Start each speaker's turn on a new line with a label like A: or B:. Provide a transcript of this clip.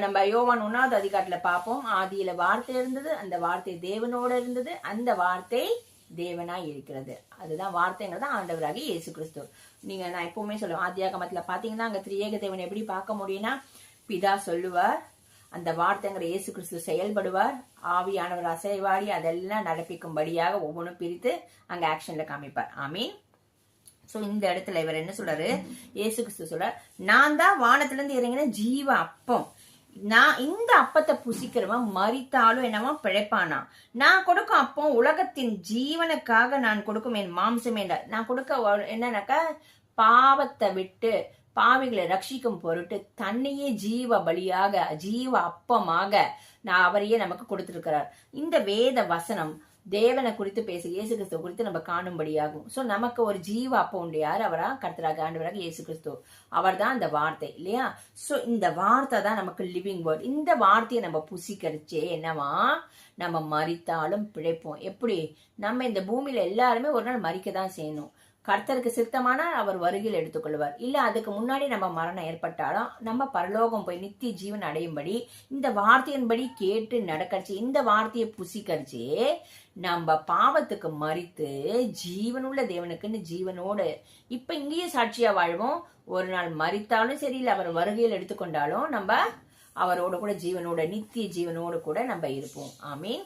A: நம்ம யோவான் 1வது அதிகாரத்துல பார்ப்போம். ஆதியில வார்த்தை இருந்தது, அந்த வார்த்தை தேவனோட இருந்தது, அந்த வார்த்தை தேவனாய் இருக்கிறது. அதுதான் வார்த்தைங்கிறது ஆண்டவராகி இயேசு கிறிஸ்து. நான் எப்பவுமே சொல்லுவேன், ஆதியாகமத்துல பாத்தீங்கன்னா அங்க திரியேக தேவனை எப்படி பார்க்க முடியும்னா, பிதா சொல்லுவார், அந்த வார்த்தைங்கிற இயேசு கிறிஸ்து செயல்படுவார், ஆவியானவர் அசைவாடி அதெல்லாம் நடப்பிக்கும்படியாக ஒவ்வொன்றும் பிரித்து அங்க ஆக்ஷன்ல காமிப்பார். ஆமீன். சோ இந்த இடத்துல இவர் என்ன சொல்றாரு, இயேசு கிறிஸ்து சொல்றார், நான் தான் வானத்துல இருந்து இறங்கின ஜீவ அப்பம். நான் இந்த அப்பத்தை புசிக்கிறவன் மரித்தாலும் என்னவா பிழைப்பானா. நான் கொடுக்கும் அப்பம் உலகத்தின் ஜீவனுக்காக நான் கொடுக்கும் என் மாம்சமே. நான் கொடுக்க என்னன்னாக்கா, பாவத்தை விட்டு பாவிகளை ரட்சிக்கும் பொருட்டு தன்னையே ஜீவ பலியாக ஜீவ அப்பமாக நான் அவரையே நமக்கு கொடுத்திருக்கிறார். இந்த வேத வசனம் தேவனை குறித்து பேச இயேசு கிறிஸ்துவ குறித்து நம்ம காணும்படியாகும். சோ நமக்கு ஒரு ஜீவ அப்பம் உண்டு. யார்? அவரா? கர்த்தராக ஆண்டவராக இயேசு கிறிஸ்து. அவர் தான் அந்த வார்த்தை இல்லையா? சோ இந்த வார்த்தை தான் நமக்கு லிவிங் வேர்ட். இந்த வார்த்தையை நம்ம புசிக்கிறச்சே என்னவா, நம்ம மரித்தாலும் பிழைப்போம். எப்படி? நம்ம இந்த பூமியில எல்லாருமே ஒரு நாள் மரிக்க தான் செய்யணும். கர்த்தருக்கு சித்தமான அவர் வருகையில் எடுத்துக்கொள்வார். இல்ல அதுக்கு முன்னாடி நம்ம மரணம் ஏற்பட்டாலும் நம்ம பரலோகம் போய் நித்திய ஜீவன் அடையும்படி இந்த வார்த்தையின்படி கேட்டு நடக்கச்சு, இந்த வார்த்தையை புசிக்கரிச்சே நம்ம பாவத்துக்கு மறித்து ஜீவனுள்ள தேவனுக்குன்னு ஜீவனோடு இப்ப இங்கேயே சாட்சியா வாழ்வோம். ஒரு நாள் மறித்தாலும் சரி, இல்ல அவர் வருகையில் எடுத்துக்கொண்டாலும் நம்ம அவரோட கூட ஜீவனோட நித்திய ஜீவனோடு கூட நம்ம இருப்போம். ஆமீன்.